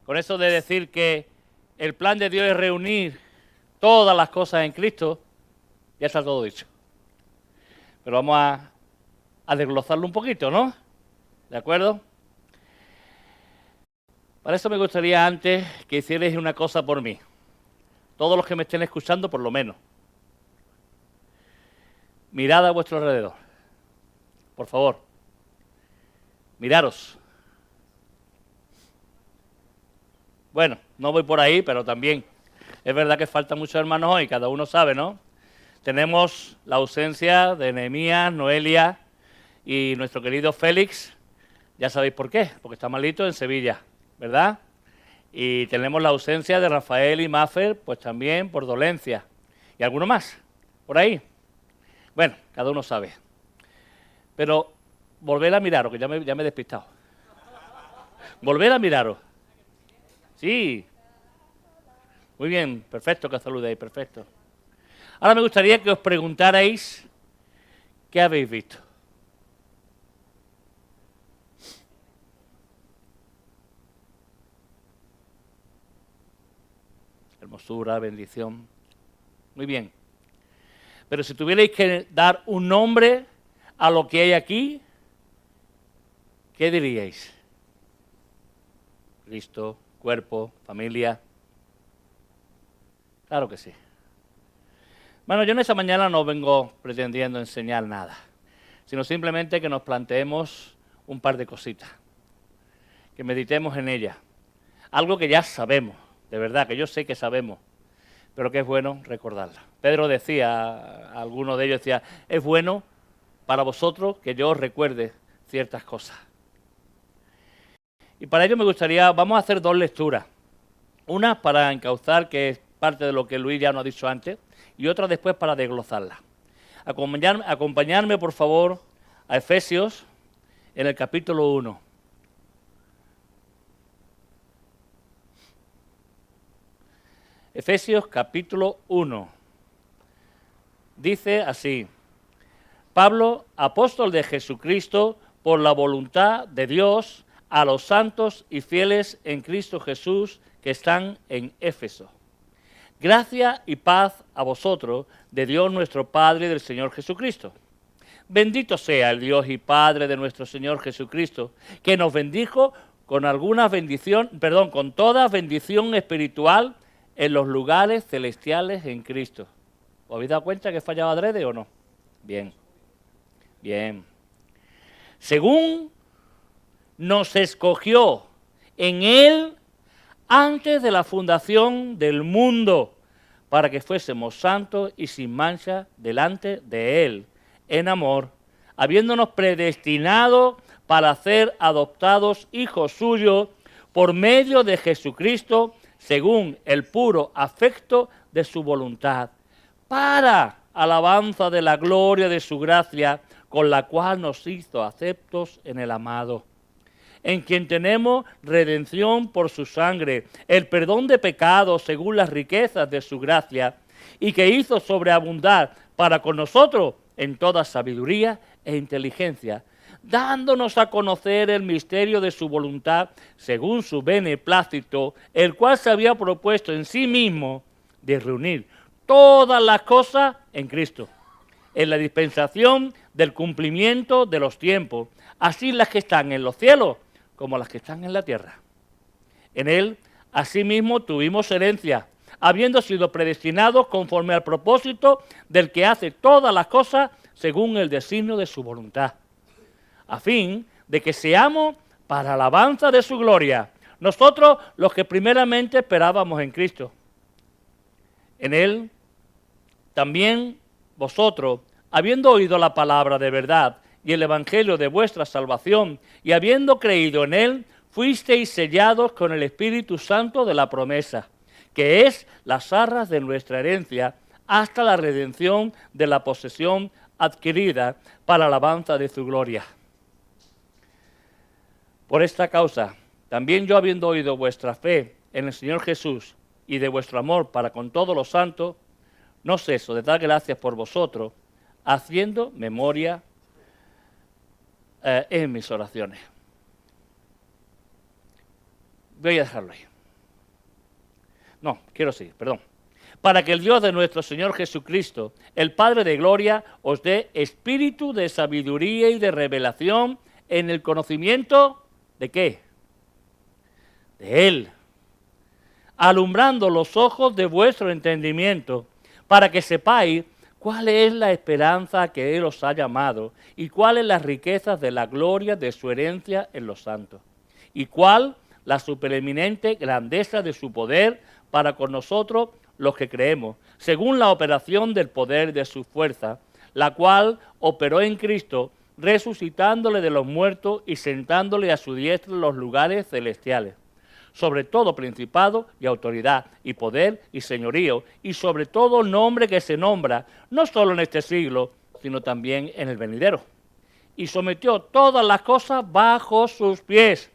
con eso de decir que el plan de Dios es reunir todas las cosas en Cristo, ya está todo dicho. Pero vamos a desglosarlo un poquito, ¿no? ¿De acuerdo? Para eso me gustaría antes que hicierais una cosa por mí. Todos los que me estén escuchando, por lo menos. Mirad a vuestro alrededor. Por favor. Miraros. Bueno, no voy por ahí, pero también. Es verdad que faltan muchos hermanos hoy, cada uno sabe, ¿no? Tenemos la ausencia de Nehemías, Noelia y nuestro querido Félix. Ya sabéis por qué, porque está malito en Sevilla, ¿verdad? Y tenemos la ausencia de Rafael y Maffer, pues también por dolencia. ¿Y alguno más? ¿Por ahí? Bueno, cada uno sabe. Pero volver a miraros, que ya me he despistado. Volver a miraros. Sí. Muy bien, perfecto que saludéis, perfecto. Ahora me gustaría que os preguntarais qué habéis visto. Hermosura, bendición. Muy bien. Pero si tuvierais que dar un nombre a lo que hay aquí, ¿qué diríais? Cristo, cuerpo, familia. Claro que sí. Bueno, yo en esta mañana no vengo pretendiendo enseñar nada, sino simplemente que nos planteemos un par de cositas, que meditemos en ellas. Algo que ya sabemos, de verdad, que yo sé que sabemos, pero que es bueno recordarla. Pedro decía, alguno de ellos decía, es bueno para vosotros que yo os recuerde ciertas cosas. Y para ello me gustaría, vamos a hacer dos lecturas. Una para encauzar, que es parte de lo que Luis ya nos ha dicho antes, y otra después para desglosarla. Acompañarme, por favor, a Efesios en el capítulo 1. Efesios capítulo 1. Dice así: Pablo, apóstol de Jesucristo, por la voluntad de Dios, a los santos y fieles en Cristo Jesús que están en Éfeso. Gracia y paz a vosotros, de Dios nuestro Padre y del Señor Jesucristo. Bendito sea el Dios y Padre de nuestro Señor Jesucristo, que nos bendijo con con toda bendición espiritual en los lugares celestiales en Cristo. ¿Os habéis dado cuenta que fallaba adrede o no? Bien. Bien. Según nos escogió en Él antes de la fundación del mundo, para que fuésemos santos y sin mancha delante de Él, en amor, habiéndonos predestinado para ser adoptados hijos suyos por medio de Jesucristo, según el puro afecto de su voluntad, para alabanza de la gloria de su gracia, con la cual nos hizo aceptos en el amado, en quien tenemos redención por su sangre, el perdón de pecados según las riquezas de su gracia, y que hizo sobreabundar para con nosotros en toda sabiduría e inteligencia, dándonos a conocer el misterio de su voluntad según su beneplácito, el cual se había propuesto en sí mismo de reunir todas las cosas en Cristo, en la dispensación del cumplimiento de los tiempos, así las que están en los cielos como las que están en la tierra. En Él, asimismo, tuvimos herencia, habiendo sido predestinados conforme al propósito del que hace todas las cosas según el designio de su voluntad, a fin de que seamos para alabanza de su gloria, nosotros los que primeramente esperábamos en Cristo. En Él también vosotros, habiendo oído la palabra de verdad y el evangelio de vuestra salvación, y habiendo creído en Él, fuisteis sellados con el Espíritu Santo de la promesa, que es las arras de nuestra herencia, hasta la redención de la posesión adquirida para alabanza de su gloria. Por esta causa, también yo, habiendo oído vuestra fe en el Señor Jesús y de vuestro amor para con todos los santos, no ceso de dar gracias por vosotros, haciendo memoria en mis oraciones. Voy a dejarlo ahí. No, quiero seguir, perdón. Para que el Dios de nuestro Señor Jesucristo, el Padre de gloria, os dé espíritu de sabiduría y de revelación en el conocimiento ¿de qué? De Él, alumbrando los ojos de vuestro entendimiento, para que sepáis cuál es la esperanza a que Él os ha llamado, y cuáles las riquezas de la gloria de su herencia en los santos, y cuál la supereminente grandeza de su poder para con nosotros los que creemos, según la operación del poder de su fuerza, la cual operó en Cristo, resucitándole de los muertos y sentándole a su diestra en los lugares celestiales, sobre todo principado y autoridad, y poder y señorío, y sobre todo nombre que se nombra, no solo en este siglo, sino también en el venidero. Y sometió todas las cosas bajo sus pies,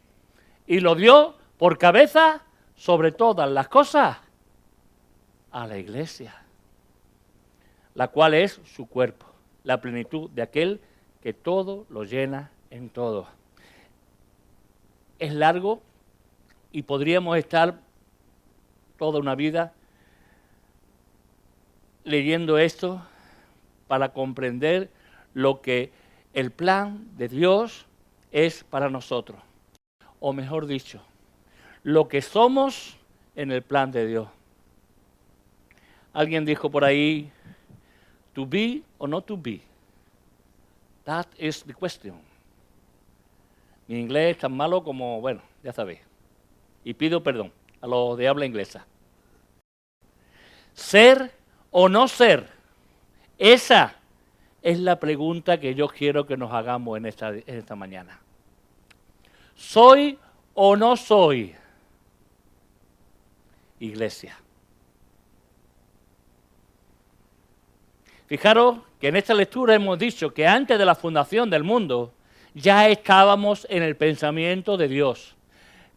y lo dio por cabeza sobre todas las cosas a la iglesia, la cual es su cuerpo, la plenitud de aquel que todo lo llena en todo. Es largo y podríamos estar toda una vida leyendo esto para comprender lo que el plan de Dios es para nosotros. O mejor dicho, lo que somos en el plan de Dios. Alguien dijo por ahí, to be or not to be. That is the question. Mi inglés es tan malo como, bueno, ya sabéis. Y pido perdón a los de habla inglesa. ¿Ser o no ser? Esa es la pregunta que yo quiero que nos hagamos en esta mañana. ¿Soy o no soy iglesia? Fijaros que en esta lectura hemos dicho que antes de la fundación del mundo ya estábamos en el pensamiento de Dios,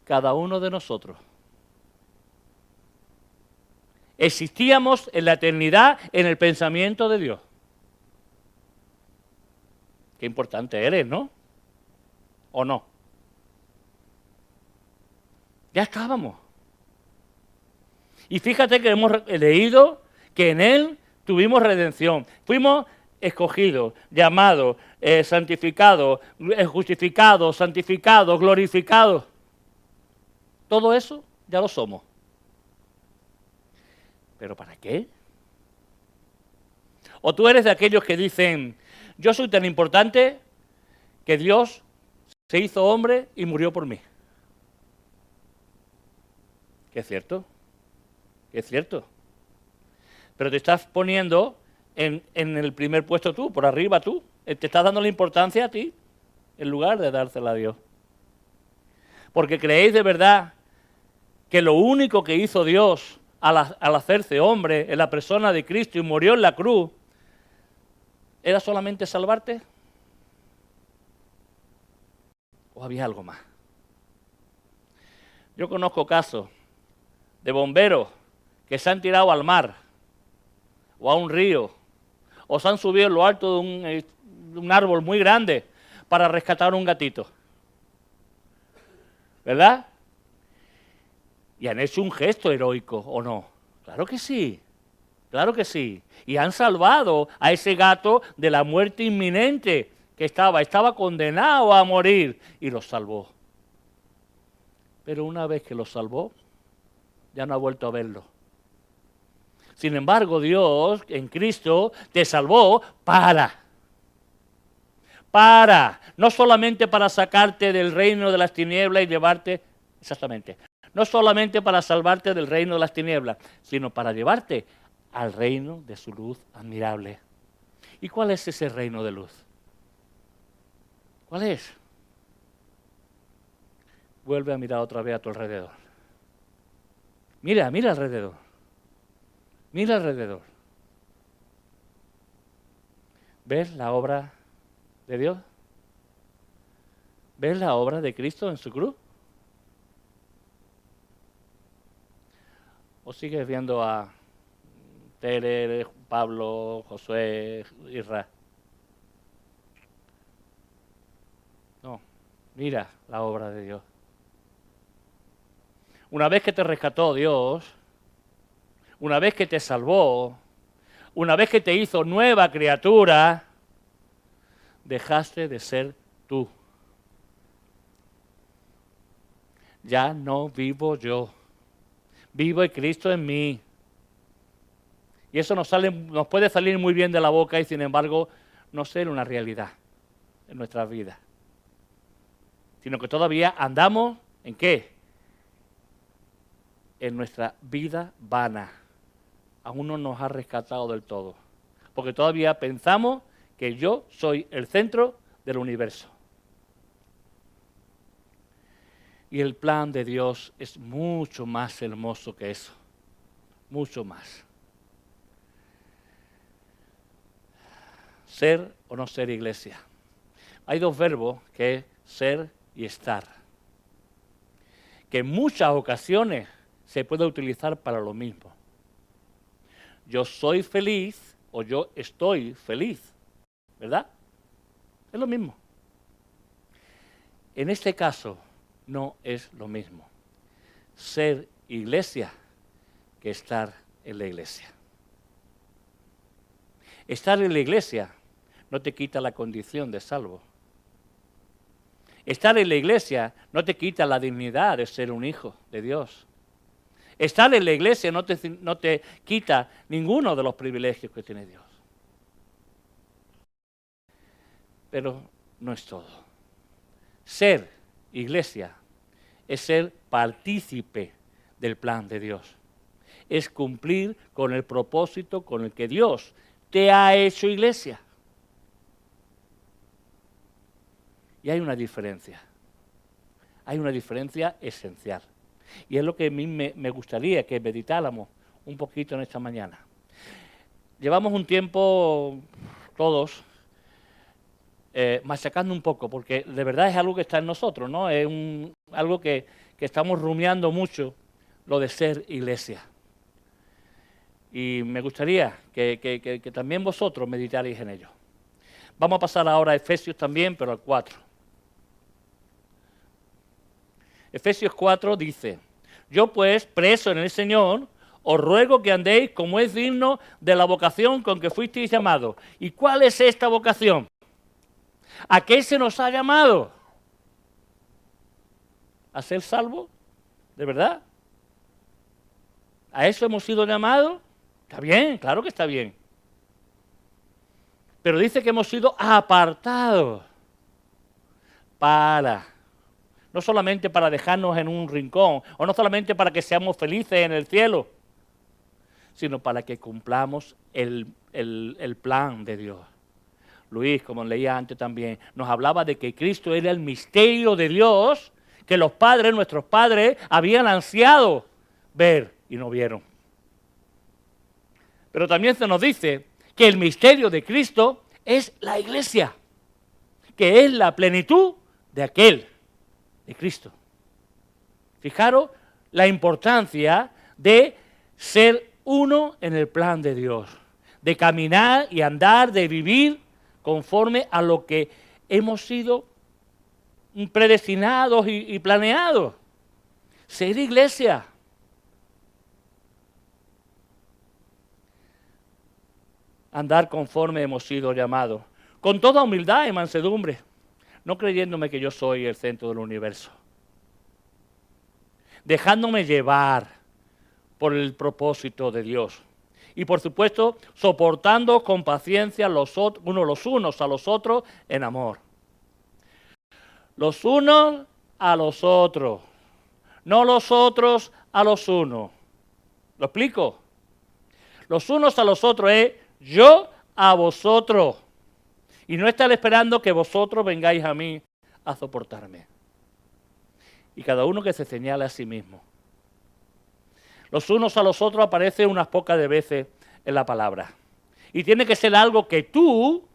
cada uno de nosotros. Existíamos en la eternidad en el pensamiento de Dios. Qué importante eres, ¿no? ¿O no? Ya estábamos. Y fíjate que hemos leído que en Él tuvimos redención, fuimos escogidos, llamados, santificados, justificados, santificados, glorificados. Todo eso ya lo somos. ¿Pero para qué? O tú eres de aquellos que dicen, yo soy tan importante que Dios se hizo hombre y murió por mí. ¿Qué es cierto? ¿Qué es cierto? Pero te estás poniendo en el primer puesto tú, por arriba tú. Te estás dando la importancia a ti, en lugar de dársela a Dios. Porque creéis de verdad que lo único que hizo Dios al hacerse hombre en la persona de Cristo y murió en la cruz, ¿era solamente salvarte? ¿O había algo más? Yo conozco casos de bomberos que se han tirado al mar o a un río, o se han subido en lo alto de un árbol muy grande para rescatar un gatito. ¿Verdad? Y han hecho un gesto heroico, ¿o no? Claro que sí, claro que sí. Y han salvado a ese gato de la muerte inminente que estaba condenado a morir, y lo salvó. Pero una vez que lo salvó, ya no ha vuelto a verlo. Sin embargo, Dios en Cristo te salvó no solamente para sacarte del reino de las tinieblas y llevarte, exactamente, no solamente para salvarte del reino de las tinieblas, sino para llevarte al reino de su luz admirable. ¿Y cuál es ese reino de luz? ¿Cuál es? Vuelve a mirar otra vez a tu alrededor. Mira alrededor. Mira alrededor. ¿Ves la obra de Dios? ¿Ves la obra de Cristo en su cruz? ¿O sigues viendo a Tere, Pablo, Josué, Isra? No, mira la obra de Dios. Una vez que te rescató Dios, una vez que te salvó, una vez que te hizo nueva criatura, dejaste de ser tú. Ya no vivo yo, vivo el Cristo en mí. Y eso nos puede salir muy bien de la boca y sin embargo no ser una realidad en nuestras vidas. Sino que todavía andamos ¿en qué? En nuestra vida vana. Aún no nos ha rescatado del todo. Porque todavía pensamos que yo soy el centro del universo. Y el plan de Dios es mucho más hermoso que eso. Mucho más. Ser o no ser iglesia. Hay dos verbos que es ser y estar. Que en muchas ocasiones se puede utilizar para lo mismo. Yo soy feliz o yo estoy feliz, ¿verdad? Es lo mismo. En este caso no es lo mismo ser iglesia que estar en la iglesia. Estar en la iglesia no te quita la condición de salvo. Estar en la iglesia no te quita la dignidad de ser un hijo de Dios. Estar en la iglesia no te quita ninguno de los privilegios que tiene Dios. Pero no es todo. Ser iglesia es ser partícipe del plan de Dios. Es cumplir con el propósito con el que Dios te ha hecho iglesia. Y hay una diferencia. Hay una diferencia esencial. Y es lo que a mí me gustaría que meditáramos un poquito en esta mañana. Llevamos un tiempo todos machacando un poco, porque de verdad es algo que está en nosotros, ¿no? Es algo que estamos rumiando mucho, lo de ser iglesia. Y me gustaría que también vosotros meditaréis en ello. Vamos a pasar ahora a Efesios también, pero al 4. Efesios 4 dice: yo pues, preso en el Señor, os ruego que andéis como es digno de la vocación con que fuisteis llamados. ¿Y cuál es esta vocación? ¿A qué se nos ha llamado? ¿A ser salvos? ¿De verdad? ¿A eso hemos sido llamados? Está bien, claro que está bien. Pero dice que hemos sido apartados no solamente para dejarnos en un rincón, o no solamente para que seamos felices en el cielo, sino para que cumplamos el plan de Dios. Luis, como leía antes también, nos hablaba de que Cristo era el misterio de Dios que los padres, nuestros padres, habían ansiado ver y no vieron. Pero también se nos dice que el misterio de Cristo es la iglesia, que es la plenitud de Cristo. Fijaros la importancia de ser uno en el plan de Dios, de caminar y andar, de vivir conforme a lo que hemos sido predestinados y planeados. Ser iglesia. Andar conforme hemos sido llamados, con toda humildad y mansedumbre, no creyéndome que yo soy el centro del universo, dejándome llevar por el propósito de Dios. Y por supuesto, soportando con paciencia los unos a los otros en amor. Los unos a los otros, no los otros a los unos. ¿Lo explico? Los unos a los otros es yo a vosotros. Y no estar esperando que vosotros vengáis a mí a soportarme. Y cada uno que se señale a sí mismo. Los unos a los otros aparece unas pocas de veces en la palabra. Y tiene que ser algo que tú,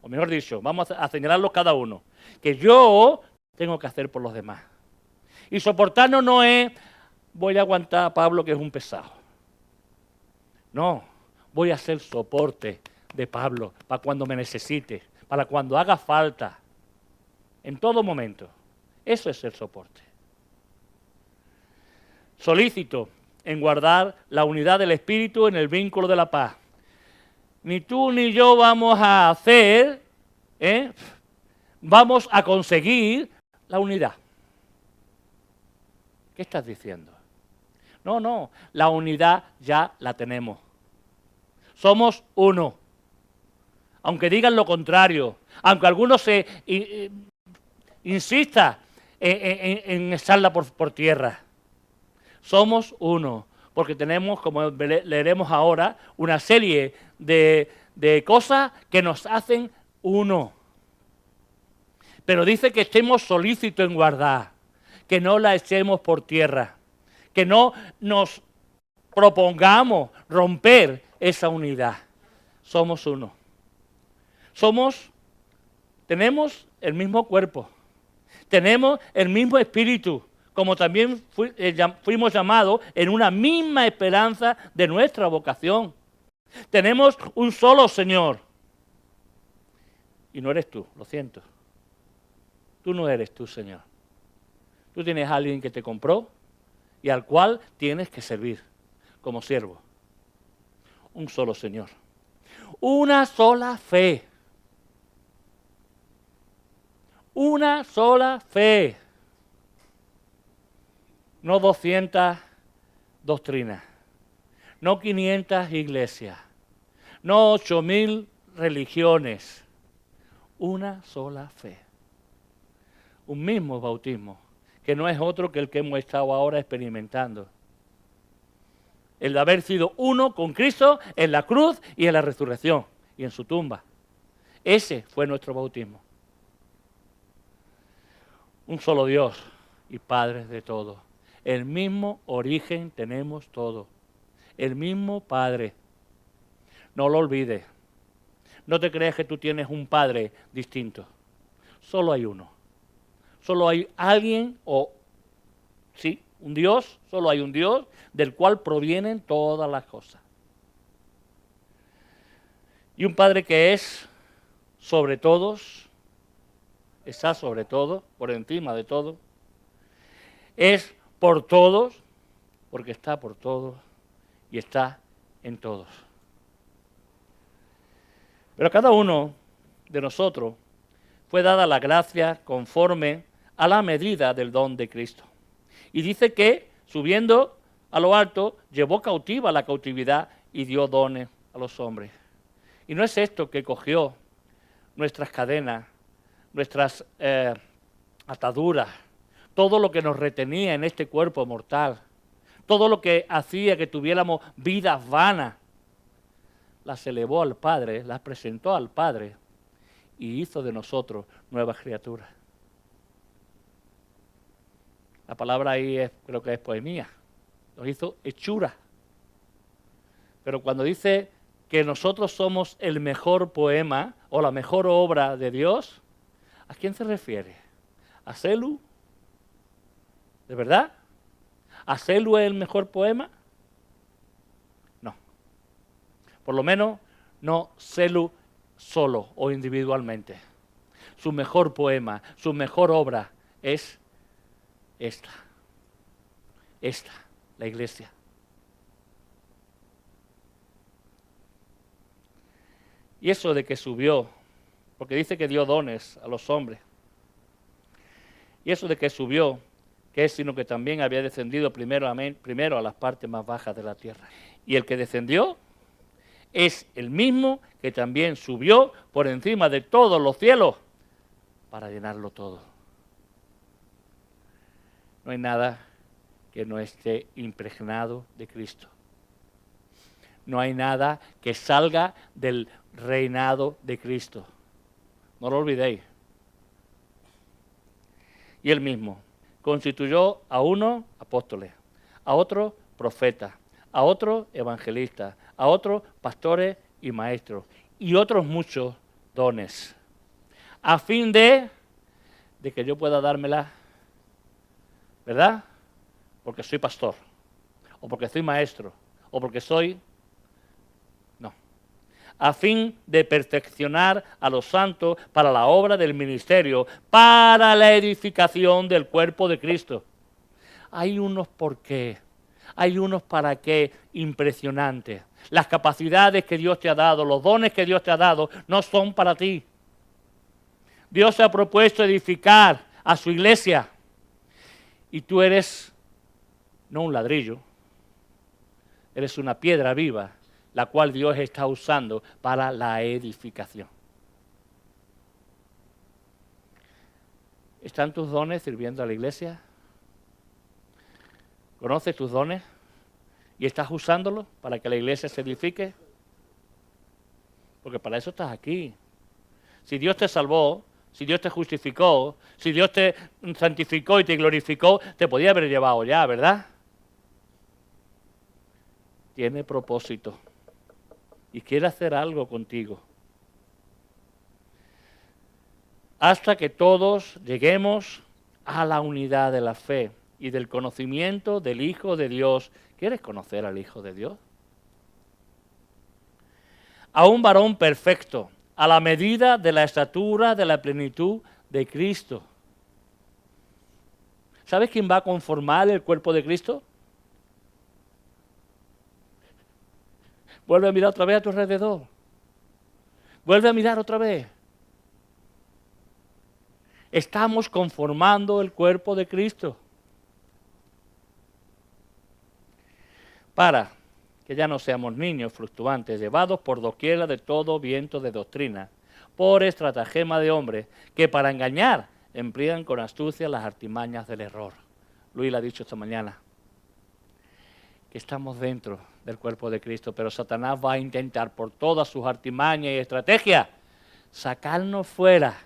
o mejor dicho, vamos a señalarlo cada uno, que yo tengo que hacer por los demás. Y soportarnos no es, voy a aguantar a Pablo que es un pesado. No, voy a hacer soporte de Pablo para cuando me necesite, para cuando haga falta, en todo momento. Eso es ser soporte. Solícito, en guardar la unidad del Espíritu en el vínculo de la paz. Ni tú ni yo vamos a hacer, vamos a conseguir la unidad. ¿Qué estás diciendo? No, la unidad ya la tenemos. Somos uno. Aunque digan lo contrario, aunque algunos se insista en echarla por tierra. Somos uno, porque tenemos, como leeremos ahora, una serie de cosas que nos hacen uno. Pero dice que estemos solícitos en guardar, que no la echemos por tierra, que no nos propongamos romper esa unidad. Somos uno. Tenemos el mismo cuerpo, tenemos el mismo espíritu, como también fuimos llamados en una misma esperanza de nuestra vocación. Tenemos un solo Señor. Y no eres tú, lo siento. Tú no eres tú, Señor. Tú tienes a alguien que te compró y al cual tienes que servir como siervo. Un solo Señor. Una sola fe. Una sola fe. No 200 doctrinas. No 500 iglesias. No 8000 religiones. Una sola fe. Un mismo bautismo, que no es otro que el que hemos estado ahora experimentando. El de haber sido uno con Cristo en la cruz y en la resurrección y en su tumba. Ese fue nuestro bautismo. Un solo Dios y Padre de todos. El mismo origen tenemos todos. El mismo Padre. No lo olvides. No te creas que tú tienes un Padre distinto. Solo hay uno. Solo hay alguien un Dios, solo hay un Dios del cual provienen todas las cosas. Y un Padre que es sobre todos, está sobre todo, por encima de todo, es por todos, porque está por todos y está en todos. Pero a cada uno de nosotros fue dada la gracia conforme a la medida del don de Cristo. Y dice que, subiendo a lo alto, llevó cautiva la cautividad y dio dones a los hombres. Y no es esto que cogió nuestras cadenas, nuestras ataduras, todo lo que nos retenía en este cuerpo mortal, todo lo que hacía que tuviéramos vidas vanas, las elevó al Padre, las presentó al Padre y hizo de nosotros nuevas criaturas. La palabra ahí creo que es poemía, nos hizo hechura. Pero cuando dice que nosotros somos el mejor poema o la mejor obra de Dios, ¿a quién se refiere? ¿A Celu? ¿De verdad? ¿A Celu es el mejor poema? No. Por lo menos no Celu solo o individualmente. Su mejor poema, su mejor obra es esta, la iglesia. Y eso de que subió, porque dice que dio dones a los hombres, y eso de que subió, que es sino que también había descendido primero a las partes más bajas de la tierra. Y el que descendió es el mismo que también subió por encima de todos los cielos para llenarlo todo. No hay nada que no esté impregnado de Cristo. No hay nada que salga del reinado de Cristo. No lo olvidéis. Y él mismo constituyó a unos apóstoles, a otros profetas, a otros evangelistas, a otros pastores y maestros, y otros muchos dones, a fin de que yo pueda dármela, ¿verdad? Porque soy pastor, o porque soy maestro, o porque soy... No. A fin de perfeccionar a los santos para la obra del ministerio, para la edificación del cuerpo de Cristo. Hay unos por qué, Hay unos para qué impresionantes. Las capacidades que Dios te ha dado, los dones que Dios te ha dado, no son para ti. Dios se ha propuesto edificar a su iglesia y tú eres no un ladrillo, eres una piedra viva, la cual Dios está usando para la edificación. ¿Están tus dones sirviendo a la iglesia? ¿Conoces tus dones y estás usándolos para que la iglesia se edifique? Porque para eso estás aquí. Si Dios te salvó, si Dios te justificó, si Dios te santificó y te glorificó, te podía haber llevado ya, ¿verdad? Tiene propósito y quiere hacer algo contigo. Hasta que todos lleguemos a la unidad de la fe y del conocimiento del Hijo de Dios. ¿Quieres conocer al Hijo de Dios? A un varón perfecto, a la medida de la estatura de la plenitud de Cristo. ¿Sabes quién va a conformar el cuerpo de Cristo? Vuelve a mirar otra vez a tu alrededor. Vuelve a mirar otra vez. Estamos conformando el cuerpo de Cristo. Para que ya no seamos niños fluctuantes, llevados por doquiera de todo viento de doctrina, por estratagema de hombres, que para engañar emplean con astucia las artimañas del error. Luis lo ha dicho esta mañana, que estamos dentro del cuerpo de Cristo, pero Satanás va a intentar por todas sus artimañas y estrategias sacarnos fuera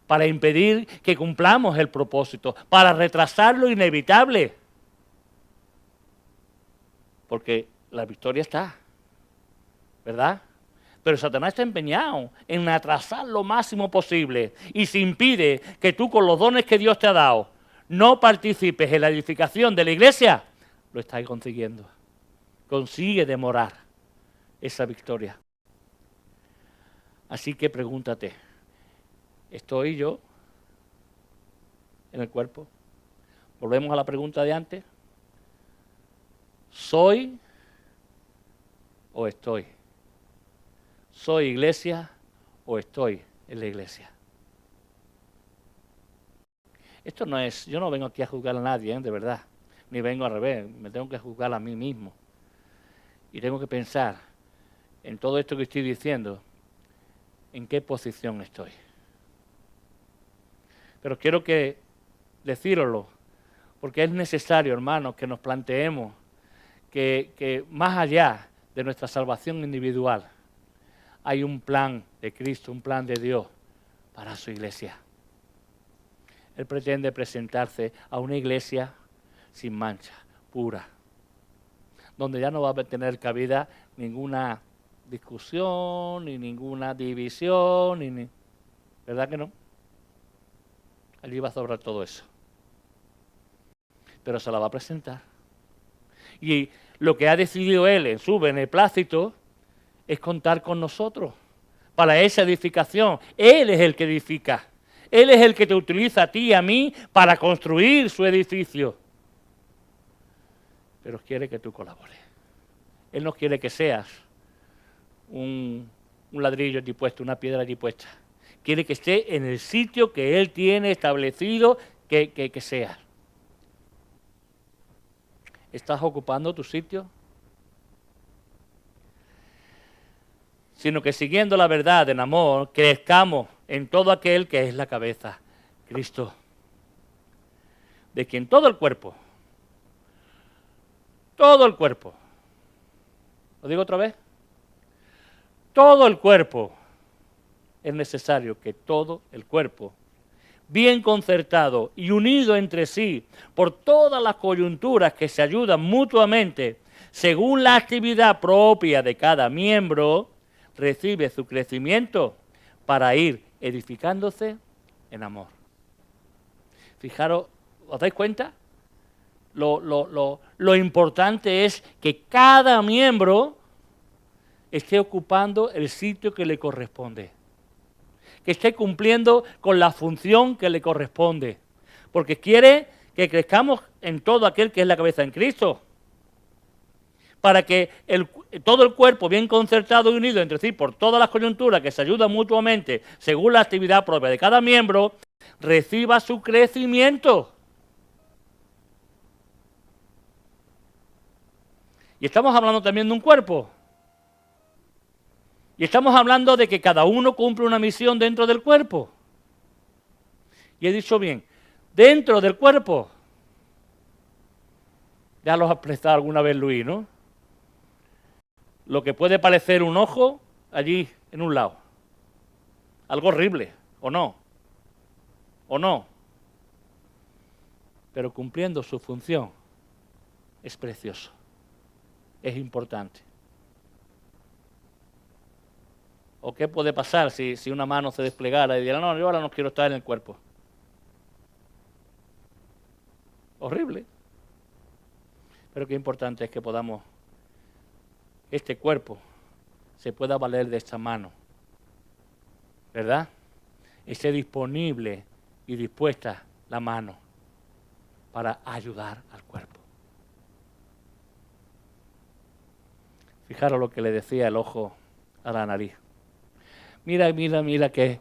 para impedir que cumplamos el propósito, para retrasar lo inevitable. Porque la victoria está, ¿verdad? Pero Satanás está empeñado en atrasar lo máximo posible y si impide que tú con los dones que Dios te ha dado no participes en la edificación de la iglesia, lo estás consiguiendo. Consigue demorar esa victoria. Así que pregúntate, ¿estoy yo en el cuerpo? Volvemos a la pregunta de antes. ¿Soy o estoy? ¿Soy iglesia o estoy en la iglesia? Esto no es, yo no vengo aquí a juzgar a nadie, de verdad, ni vengo al revés, me tengo que juzgar a mí mismo. Y tengo que pensar en todo esto que estoy diciendo, en qué posición estoy. Pero quiero que decíroslo, porque es necesario, hermanos, que nos planteemos que más allá de nuestra salvación individual, hay un plan de Cristo, un plan de Dios para su iglesia. Él pretende presentarse a una iglesia sin mancha, pura, donde ya no va a tener cabida ninguna discusión, ni ninguna división, ¿verdad que no? Allí va a sobrar todo eso. Pero se la va a presentar. Y lo que ha decidido Él en su beneplácito es contar con nosotros para esa edificación. Él es el que edifica. Él es el que te utiliza a ti y a mí para construir su edificio. Pero quiere que tú colabores. Él no quiere que seas un ladrillo allí puesto, una piedra allí puesta. Quiere que esté en el sitio que Él tiene establecido que seas. ¿Estás ocupando tu sitio? Sino que siguiendo la verdad en amor, crezcamos en todo aquel que es la cabeza, Cristo, de quien todo el cuerpo, ¿lo digo otra vez? Todo el cuerpo, es necesario que todo el cuerpo, bien concertado y unido entre sí por todas las coyunturas que se ayudan mutuamente, según la actividad propia de cada miembro, recibe su crecimiento para ir edificándose en amor. Fijaros, ¿os dais cuenta? Lo importante es que cada miembro esté ocupando el sitio que le corresponde, que esté cumpliendo con la función que le corresponde, porque quiere que crezcamos en todo aquel que es la cabeza en Cristo. para que todo el cuerpo bien concertado y unido entre sí por todas las coyunturas que se ayudan mutuamente según la actividad propia de cada miembro, reciba su crecimiento. Y estamos hablando también de un cuerpo. Y estamos hablando de que cada uno cumple una misión dentro del cuerpo. Y he dicho bien, dentro del cuerpo. Ya lo ha expresado alguna vez Luis, ¿no? Lo que puede parecer un ojo allí en un lado. Algo horrible, ¿o no? ¿O no? Pero cumpliendo su función es precioso, es importante. ¿O qué puede pasar si una mano se desplegara y dijera, no, yo ahora no quiero estar en el cuerpo? Horrible. Pero qué importante es que podamos, este cuerpo se pueda valer de esta mano, ¿verdad? Esté disponible y dispuesta la mano para ayudar al cuerpo. Fijaros lo que le decía el ojo a la nariz. Mira, mira, mira qué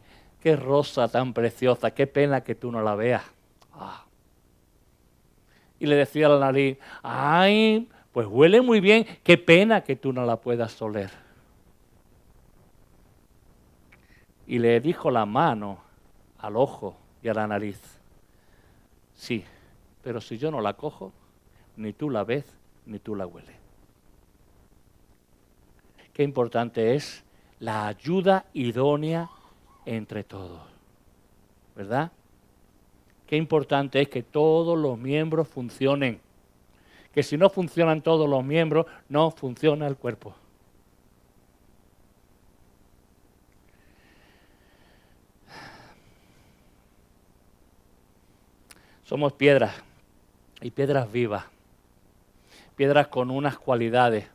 rosa tan preciosa, qué pena que tú no la veas. Ah. Y le decía a la nariz, ay, pues huele muy bien, qué pena que tú no la puedas oler. Y le dijo la mano al ojo y a la nariz, sí, pero si yo no la cojo, ni tú la ves, ni tú la hueles. Qué importante es la ayuda idónea entre todos, ¿verdad? Qué importante es que todos los miembros funcionen. Que si no funcionan todos los miembros, no funciona el cuerpo. Somos piedras, y piedras vivas. Piedras con unas cualidades,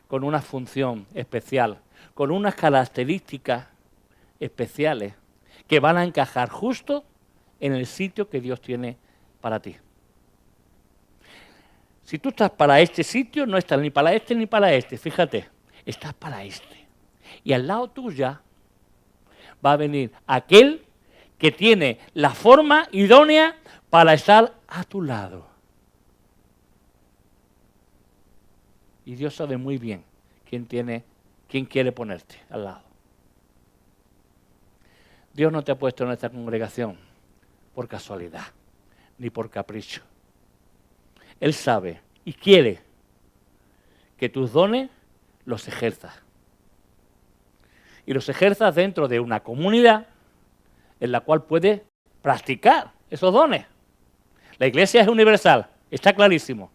con una función especial, con unas características especiales que van a encajar justo en el sitio que Dios tiene para ti. Si tú estás para este sitio, no estás ni para este ni para este, fíjate, estás para este. Y al lado tuya va a venir aquel que tiene la forma idónea para estar a tu lado. Y Dios sabe muy bien quién quiere ponerte al lado. Dios no te ha puesto en esta congregación por casualidad, ni por capricho. Él sabe y quiere que tus dones los ejerzas. Y los ejerzas dentro de una comunidad en la cual puedes practicar esos dones. La iglesia es universal, está clarísimo.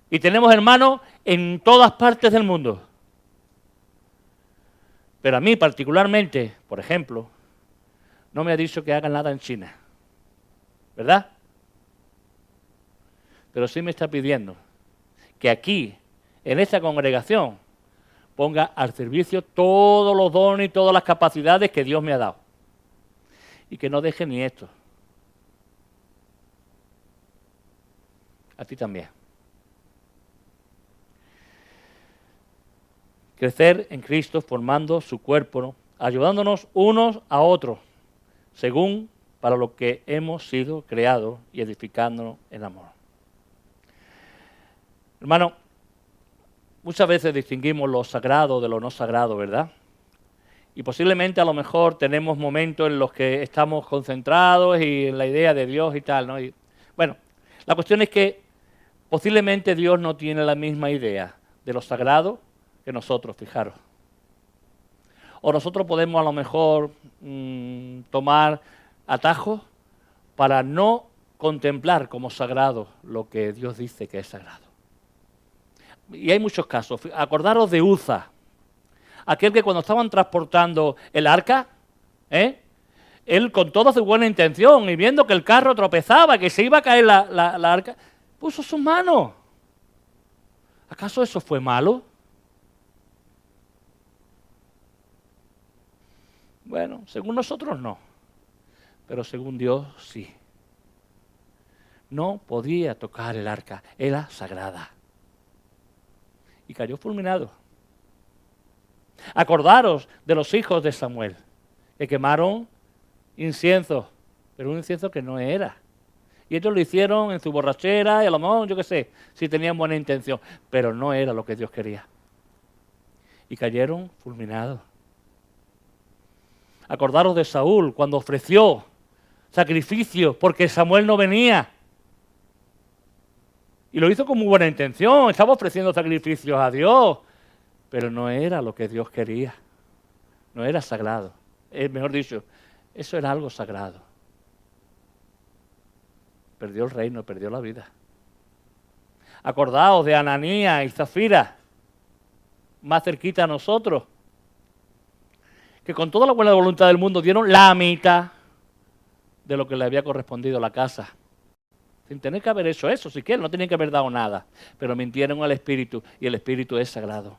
Y tenemos hermanos en todas partes del mundo. Pero a mí particularmente, por ejemplo, no me ha dicho que haga nada en China. ¿Verdad? Pero sí me está pidiendo que aquí, en esta congregación, ponga al servicio todos los dones y todas las capacidades que Dios me ha dado. Y que no deje ni esto. A ti también. Crecer en Cristo formando su cuerpo, ¿no? Ayudándonos unos a otros, según para lo que hemos sido creados y edificándonos en amor. Hermano, muchas veces distinguimos lo sagrado de lo no sagrado, ¿verdad? Y posiblemente a lo mejor tenemos momentos en los que estamos concentrados y en la idea de Dios y tal, ¿no? Y, bueno, la cuestión es que posiblemente Dios no tiene la misma idea de lo sagrado que nosotros, fijaros. O nosotros podemos a lo mejor tomar atajos para no contemplar como sagrado lo que Dios dice que es sagrado. Y hay muchos casos. Acordaros de Uza, aquel que cuando estaban transportando el arca, él con toda su buena intención y viendo que el carro tropezaba, que se iba a caer la arca, puso sus manos. ¿Acaso eso fue malo? Bueno, según nosotros no, pero según Dios sí. No podía tocar el arca, era sagrada. y cayó fulminado. Acordaros de los hijos de Samuel, que quemaron incienso, pero un incienso que no era. Y ellos lo hicieron en su borrachera y a lo mejor, yo qué sé, si tenían buena intención, pero no era lo que Dios quería. Y cayeron fulminados. Acordaros de Saúl cuando ofreció sacrificio porque Samuel no venía. Y lo hizo con muy buena intención, estaba ofreciendo sacrificios a Dios, pero no era lo que Dios quería. No era sagrado. Mejor dicho, eso era algo sagrado. Perdió el reino, perdió la vida. Acordaos de Ananías y Zafira, más cerquita a nosotros, que con toda la buena voluntad del mundo dieron la mitad de lo que le había correspondido a la casa. Sin tener que haber hecho eso, siquiera no tenían que haber dado nada, pero mintieron al Espíritu y el Espíritu es sagrado.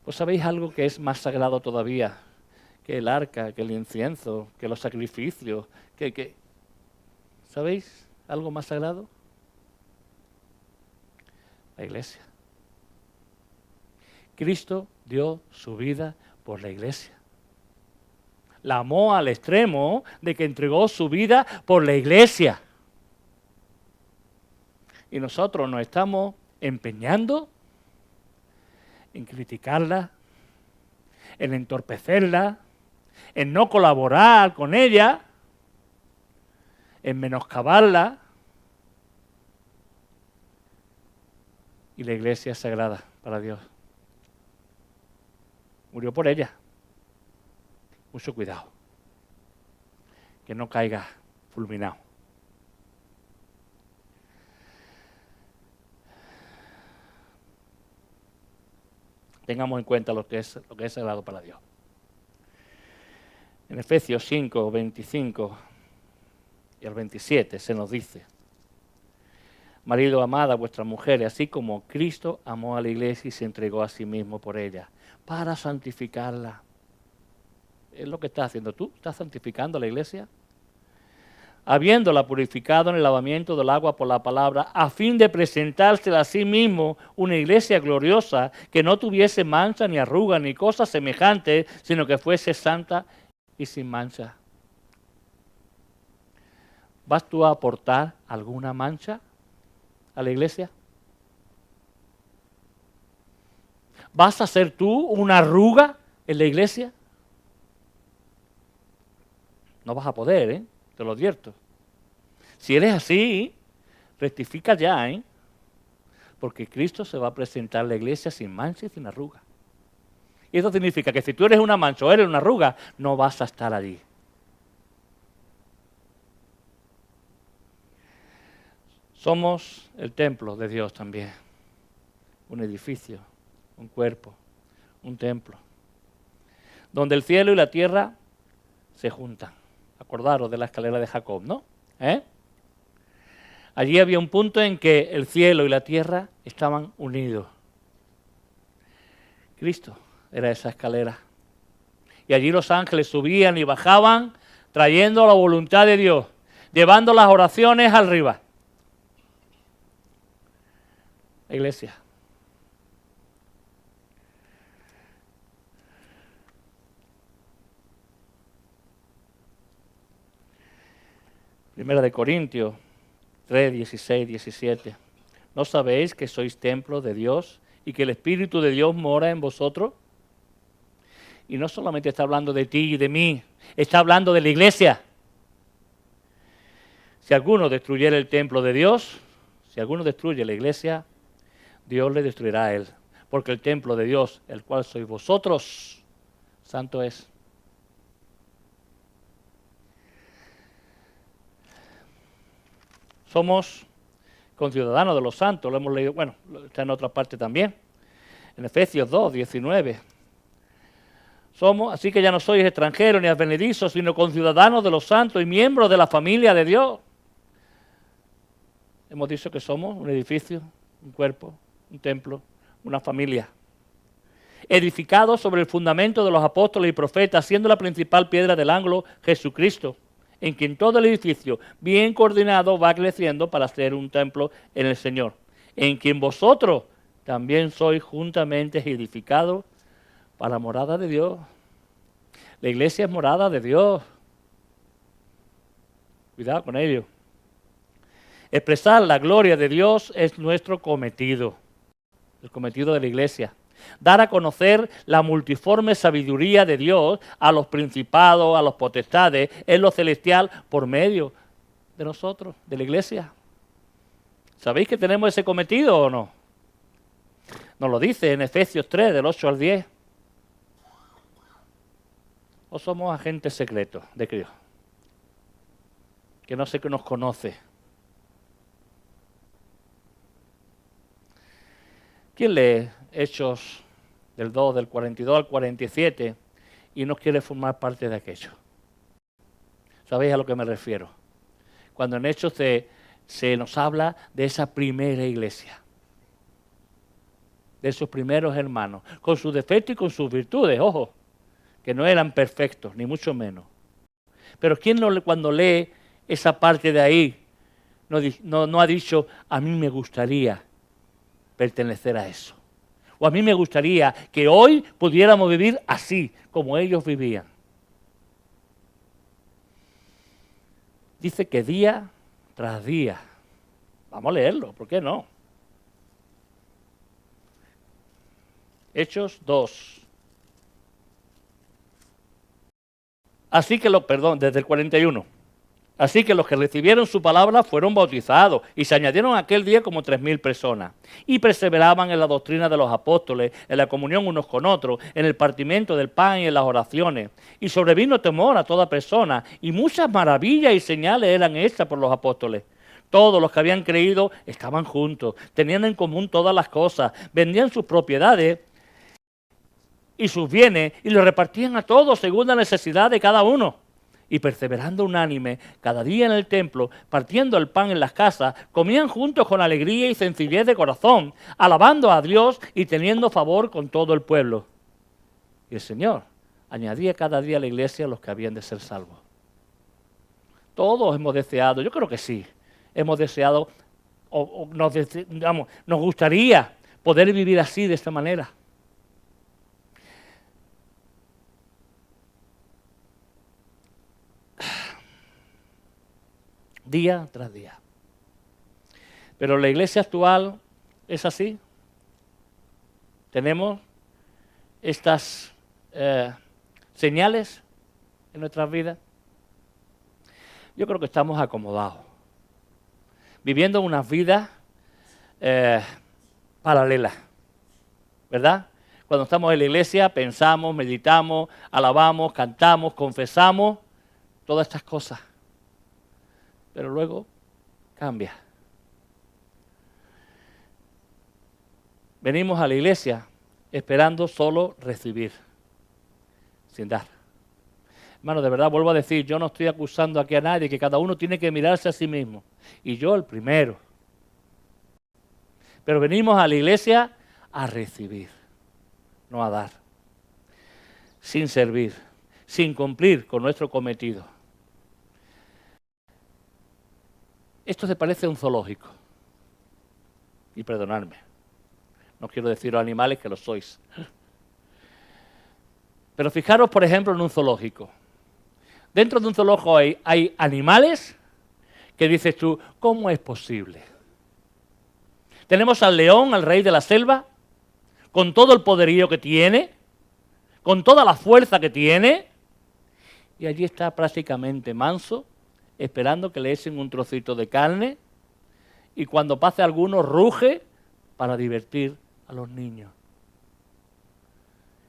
Pues ¿sabéis algo que es más sagrado todavía que el arca, que el incienso, que los sacrificios? ¿Sabéis algo más sagrado? La iglesia. Cristo dio su vida por la iglesia. La amó al extremo de que entregó su vida por la iglesia. Y nosotros nos estamos empeñando en criticarla, en entorpecerla, en no colaborar con ella, en menoscabarla. Y la iglesia es sagrada para Dios. Murió por ella. Mucho cuidado, que no caiga fulminado. Tengamos en cuenta lo que es sagrado para Dios. En Efesios 5, 25 y al 27 se nos dice: marido, amad a vuestras mujeres, así como Cristo amó a la iglesia y se entregó a sí mismo por ella, para santificarla. Es lo que estás haciendo tú, estás santificando a la iglesia, habiéndola purificado en el lavamiento del agua por la palabra, a fin de presentársela a sí mismo una iglesia gloriosa, que no tuviese mancha ni arruga ni cosa semejante, sino que fuese santa y sin mancha. ¿Vas tú a aportar alguna mancha a la iglesia? ¿Vas a ser tú una arruga en la iglesia? No vas a poder, te lo advierto. Si eres así, rectifica ya, porque Cristo se va a presentar a la iglesia sin mancha y sin arruga. Y eso significa que si tú eres una mancha o eres una arruga, no vas a estar allí. Somos el templo de Dios también. Un edificio, un cuerpo, un templo, donde el cielo y la tierra se juntan. Acordaros de la escalera de Jacob, ¿no? Allí había un punto en que el cielo y la tierra estaban unidos. Cristo era esa escalera. Y allí los ángeles subían y bajaban, trayendo la voluntad de Dios, llevando las oraciones arriba. La iglesia. Primera de Corintios 3, 16, 17. ¿No sabéis que sois templo de Dios y que el Espíritu de Dios mora en vosotros? Y no solamente está hablando de ti y de mí, está hablando de la iglesia. Si alguno destruyera el templo de Dios, si alguno destruye la iglesia, Dios le destruirá a él. Porque el templo de Dios, el cual sois vosotros, santo es. Somos conciudadanos de los santos, lo hemos leído, bueno, está en otra parte también, en Efesios 2, 19. Somos, así que ya no sois extranjeros ni advenedizos, sino conciudadanos de los santos y miembros de la familia de Dios. Hemos dicho que somos un edificio, un cuerpo, un templo, una familia. Edificados sobre el fundamento de los apóstoles y profetas, siendo la principal piedra del ángulo Jesucristo, en quien todo el edificio, bien coordinado, va creciendo para ser un templo en el Señor, en quien vosotros también sois juntamente edificados para morada de Dios. La iglesia es morada de Dios. Cuidado con ello. Expresar la gloria de Dios es nuestro cometido, el cometido de la iglesia. Dar a conocer la multiforme sabiduría de Dios a los principados, a los potestades, en lo celestial, por medio de nosotros, de la iglesia. ¿Sabéis que tenemos ese cometido o no? Nos lo dice en Efesios 3, del 8 al 10. ¿O somos agentes secretos de Dios? Que no sé que nos conoce. ¿Quién lee Hechos del 2, del 42 al 47 y no quiere formar parte de aquello? ¿Sabéis a lo que me refiero? Cuando en Hechos se nos habla de esa primera iglesia, de sus primeros hermanos, con sus defectos y con sus virtudes, ojo, que no eran perfectos, ni mucho menos. Pero ¿quién cuando lee esa parte de ahí no ha dicho, a mí me gustaría pertenecer a eso? O a mí me gustaría que hoy pudiéramos vivir así, como ellos vivían. Dice que día tras día. Vamos a leerlo, ¿por qué no? Hechos 2. Así que desde el 41. Así que los que recibieron su palabra fueron bautizados y se añadieron aquel día como 3.000 personas. Y perseveraban en la doctrina de los apóstoles, en la comunión unos con otros, en el partimiento del pan y en las oraciones. Y sobrevino temor a toda persona, y muchas maravillas y señales eran hechas por los apóstoles. Todos los que habían creído estaban juntos, tenían en común todas las cosas, vendían sus propiedades y sus bienes y los repartían a todos según la necesidad de cada uno. Y perseverando unánime cada día en el templo, partiendo el pan en las casas, comían juntos con alegría y sencillez de corazón, alabando a Dios y teniendo favor con todo el pueblo. Y el Señor añadía cada día a la iglesia los que habían de ser salvos. Todos hemos deseado, yo creo que sí, hemos deseado, nos gustaría poder vivir así, de esta manera. Día tras día. Pero la iglesia actual es así. Tenemos estas señales en nuestras vidas. Yo creo que estamos acomodados, viviendo unas vidas paralelas, ¿verdad? Cuando estamos en la iglesia pensamos, meditamos, alabamos, cantamos, confesamos, todas estas cosas. Pero luego cambia. Venimos a la iglesia esperando solo recibir, sin dar. Hermano, de verdad vuelvo a decir, yo no estoy acusando aquí a nadie, que cada uno tiene que mirarse a sí mismo. Y yo el primero. Pero venimos a la iglesia a recibir, no a dar. Sin servir, sin cumplir con nuestro cometido. Esto se parece a un zoológico. Y perdonadme, no quiero decir a los animales que lo sois. Pero fijaros, por ejemplo, en un zoológico. Dentro de un zoológico hay animales que dices tú, ¿cómo es posible? Tenemos al león, al rey de la selva, con todo el poderío que tiene, con toda la fuerza que tiene, y allí está prácticamente manso, esperando que le echen un trocito de carne, y cuando pase alguno ruge para divertir a los niños.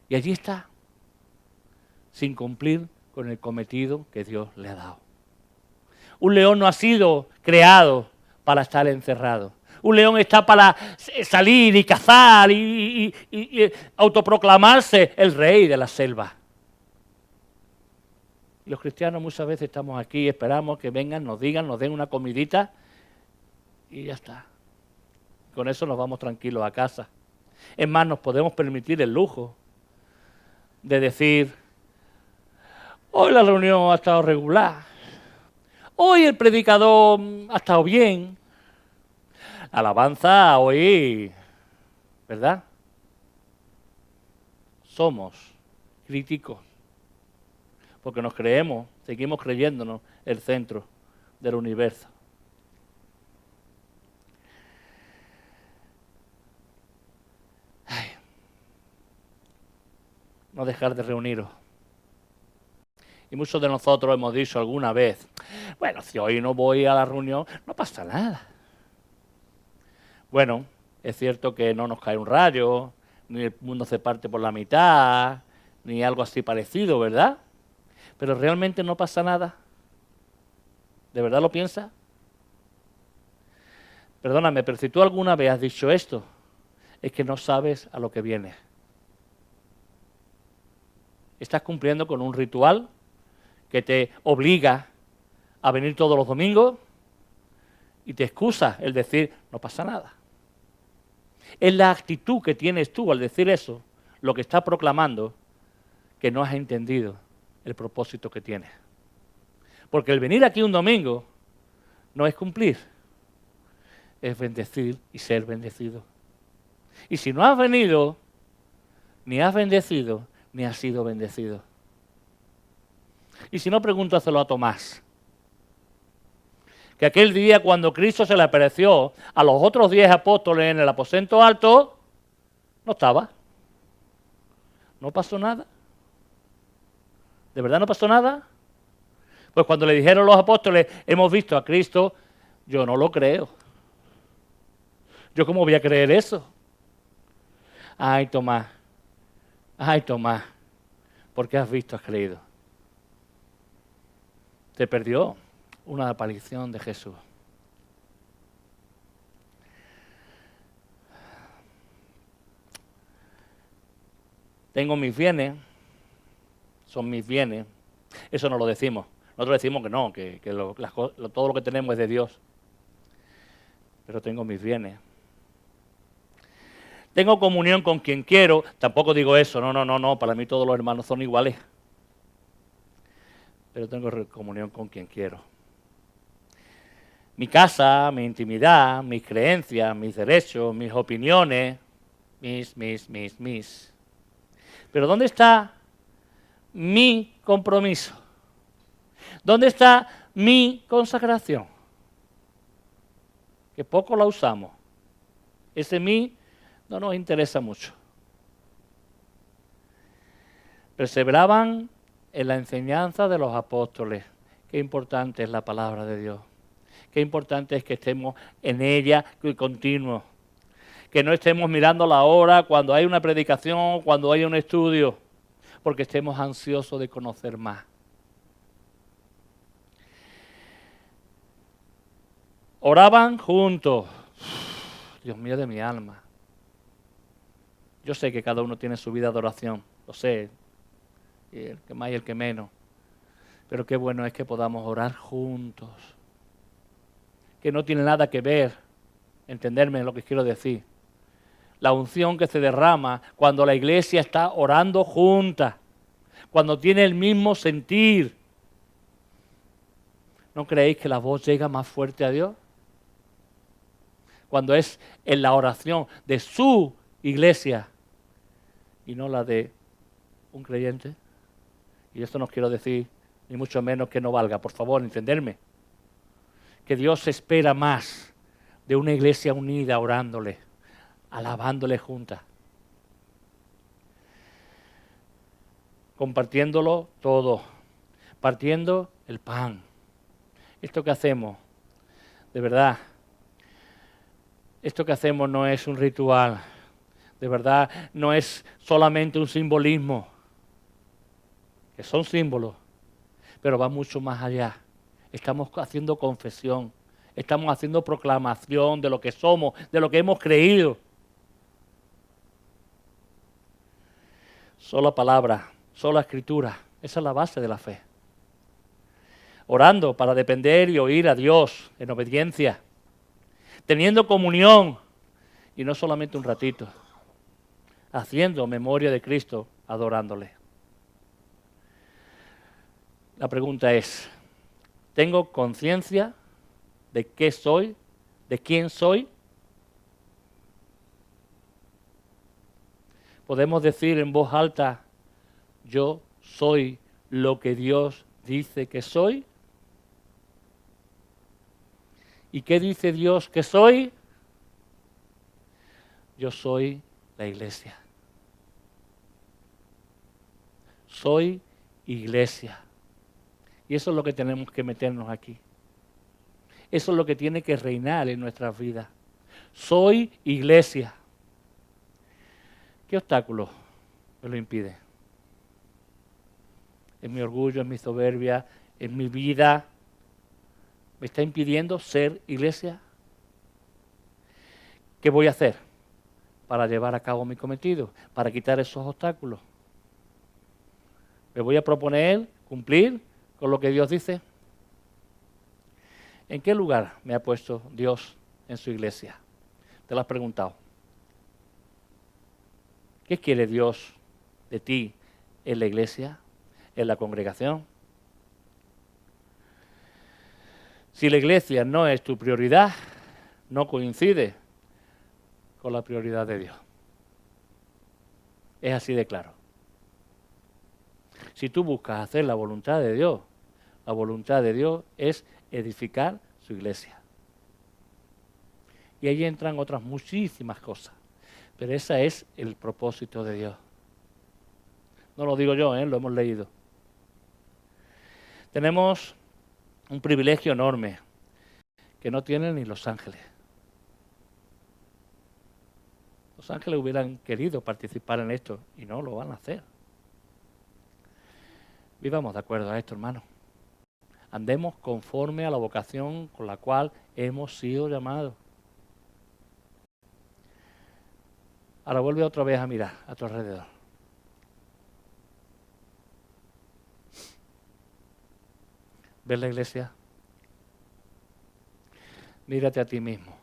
Y allí está, sin cumplir con el cometido que Dios le ha dado. Un león no ha sido creado para estar encerrado. Un león está para salir y cazar y autoproclamarse el rey de la selva. Y los cristianos muchas veces estamos aquí, esperamos que vengan, nos digan, nos den una comidita y ya está. Con eso nos vamos tranquilos a casa. Es más, nos podemos permitir el lujo de decir, hoy la reunión ha estado regular, hoy el predicador ha estado bien, Alabanza hoy, ¿verdad? Somos críticos, porque nos creemos, seguimos creyéndonos el centro del universo. Ay, no dejar de reuniros. Y muchos de nosotros hemos dicho alguna vez, bueno, si hoy no voy a la reunión, no pasa nada. Bueno, es cierto que no nos cae un rayo, ni el mundo se parte por la mitad, ni algo así parecido, ¿verdad? Pero realmente no pasa nada. ¿De verdad lo piensas? Perdóname, pero si tú alguna vez has dicho esto, es que no sabes a lo que viene. Estás cumpliendo con un ritual que te obliga a venir todos los domingos y te excusa el decir, no pasa nada. Es la actitud que tienes tú al decir eso, lo que está proclamando que no has entendido el propósito que tienes. Porque el venir aquí un domingo no es cumplir, es bendecir y ser bendecido. Y si no has venido, ni has bendecido, ni has sido bendecido. Y si no, pregúntaselo a Tomás, que aquel día cuando Cristo se le apareció a los otros 10 apóstoles en el aposento alto, no estaba. No pasó nada. ¿De verdad no pasó nada? Pues cuando le dijeron los apóstoles, hemos visto a Cristo, yo no lo creo. ¿Yo cómo voy a creer eso? Ay, Tomás, ¿por qué has visto, has creído? Te perdió una aparición de Jesús. Tengo mis bienes, son mis bienes. Eso no lo decimos. Nosotros decimos que no, que todo lo que tenemos es de Dios. Pero tengo mis bienes. Tengo comunión con quien quiero. Tampoco digo eso. No. Para mí todos los hermanos son iguales. Pero tengo comunión con quien quiero. Mi casa, mi intimidad, mis creencias, mis derechos, mis opiniones, mis. Pero ¿dónde está mi compromiso? ¿Dónde está mi consagración? Que poco la usamos. Ese mí no nos interesa mucho. Perseveraban en la enseñanza de los apóstoles. Qué importante es la palabra de Dios. Qué importante es que estemos en ella y continuo. Que no estemos mirando la hora cuando hay una predicación, cuando hay un estudio, porque estemos ansiosos de conocer más. Oraban juntos. Dios mío de mi alma. Yo sé que cada uno tiene su vida de oración, lo sé, y el que más y el que menos. Pero qué bueno es que podamos orar juntos. Que no tiene nada que ver, entenderme lo que quiero decir. La unción que se derrama cuando la iglesia está orando junta, cuando tiene el mismo sentir. ¿No creéis que la voz llega más fuerte a Dios? Cuando es en la oración de su iglesia y no la de un creyente. Y esto no quiero decir, ni mucho menos que no valga, por favor, entenderme. Que Dios espera más de una iglesia unida orándole, alabándole juntas, compartiéndolo todo, partiendo el pan. Esto que hacemos, de verdad, esto que hacemos no es un ritual, de verdad no es solamente un simbolismo, que son símbolos, pero va mucho más allá. Estamos haciendo confesión, estamos haciendo proclamación de lo que somos, de lo que hemos creído. Sola palabra, sola escritura, esa es la base de la fe. Orando para depender y oír a Dios en obediencia, teniendo comunión y no solamente un ratito, haciendo memoria de Cristo, adorándole. La pregunta es, ¿tengo conciencia de qué soy, de quién soy? Podemos decir en voz alta, yo soy lo que Dios dice que soy. ¿Y qué dice Dios que soy? Yo soy la iglesia. Soy iglesia. Y eso es lo que tenemos que meternos aquí. Eso es lo que tiene que reinar en nuestras vidas. Soy iglesia. ¿Qué obstáculo me lo impide? ¿Es mi orgullo, es mi soberbia, es mi vida? ¿Me está impidiendo ser iglesia? ¿Qué voy a hacer para llevar a cabo mi cometido? Para quitar esos obstáculos. ¿Me voy a proponer cumplir con lo que Dios dice? ¿En qué lugar me ha puesto Dios en su iglesia? ¿Te lo has preguntado? ¿Qué quiere Dios de ti en la iglesia, en la congregación? Si la iglesia no es tu prioridad, no coincide con la prioridad de Dios. Es así de claro. Si tú buscas hacer la voluntad de Dios, la voluntad de Dios es edificar su iglesia. Y ahí entran otras muchísimas cosas. Pero ese es el propósito de Dios. No lo digo yo, lo hemos leído. Tenemos un privilegio enorme que no tienen ni los ángeles. Los ángeles hubieran querido participar en esto y no lo van a hacer. Vivamos de acuerdo a esto, hermano. Andemos conforme a la vocación con la cual hemos sido llamados. Ahora vuelve otra vez a mirar a tu alrededor. ¿Ves la iglesia? Mírate a ti mismo.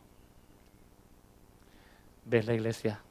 ¿Ves la iglesia?